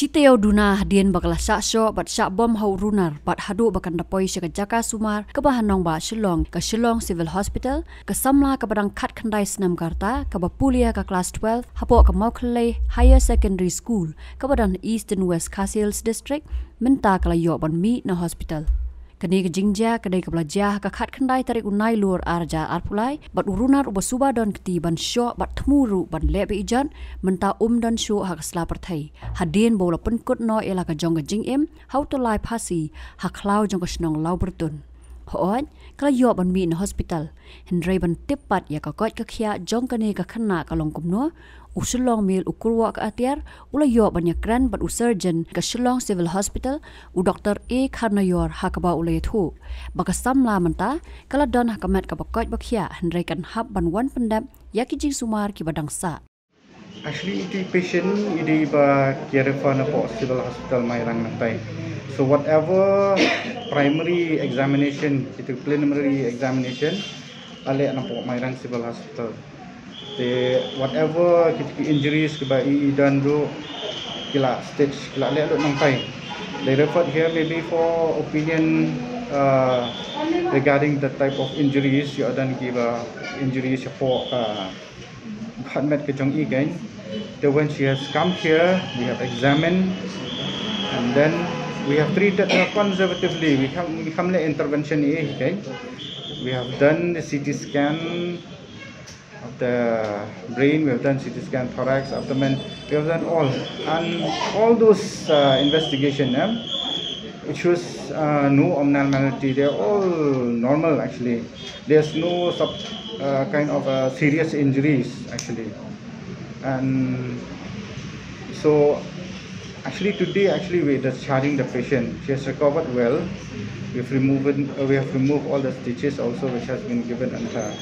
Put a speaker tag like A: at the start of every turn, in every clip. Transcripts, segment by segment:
A: Siteo duna hadien bakala sakso bat sak bom hau runar bat hadu bakan dapoi sya jaka sumar ke bahanong ba Shillong ke Shillong Civil Hospital ke samla ke badang khat khandai snam karta ke bapulia ke class 12 hapo ke Meghalaya Higher Secondary School ke badan East and West Khasiels District minta kala yo ban mi na hospital. Kini ke jingja kedai ke belajar ke khat khandai tarik unai luar arja arpulai bat urunar uba suba don keti ban syok bat tmuru ban lebe ijan menta dan syok hak sela perthai hadien bola penkut no ela ke jong ke jingim hau to lai phasi hak lau jong ke Shillong Lawbyrtun hoon kala yo ban mi na hospital hendrai ban tipat ya ka kot ke khia jong kene ke khana ka long kumno Shillong Mail Kyrwoh ke Atiar ula yo banyak kran bat surgeon ke Shillong Civil Hospital Doktor karnayor hakaba ula yathu baka samla menta kala don hakamat ka bakot bakhia hendrai kan hab ban wan pendap yaki jingsumar ki badang sa.
B: Actually, the patient ini ba Kyrwoh na po Civil Hospital Mairang nantai. So whatever primary examination, itu preliminary examination, ale na po Mairang Civil Hospital. The whatever injuries ke bai dan do kila stage kila le nantai. They referred here maybe for opinion regarding the type of injuries you dan kiba injuries for Hadmet ke jong again. Then when she has come here, we have examined and then we have treated her conservatively. We come le intervention okay. We have done the CT scan of the brain, we have done CT scan thorax, abdomen, we have done all, and all those investigation it shows no abnormality. They are all normal actually. There's no kind of serious injuries actually. And so actually today we're discharging the patient. She has recovered well. We have removed all the stitches also which has been given on her.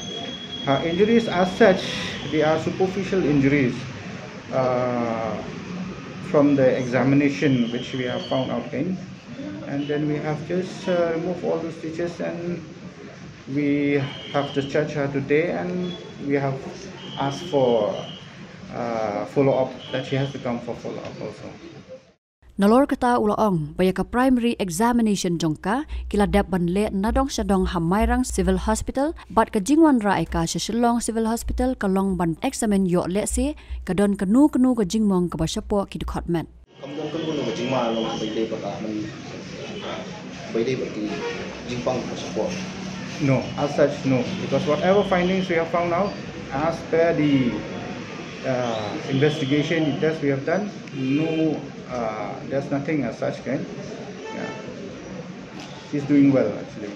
B: Her injuries as such, they are superficial injuries from the examination which we have found out in, and then we have just removed all the stitches and we have discharged her today, and we have asked for follow-up, that she has to come for follow-up also.
A: Nalor kata ulaong baya ka primary examination jongka kila dap ban le nadong sadong hamairang Civil Hospital bat ka jingwan ra ka Shillong Civil Hospital ka long ban examine yo le se ka don kanu ka jingmong ka basapo ki department
C: kamdon kan kuno ka jingma long bai dei baka man bai dei baki jingpang basapo.
B: No, as such no, because whatever findings we have found out as per the investigation test we have done, no, there's nothing as such kind. Yeah, she's doing well actually.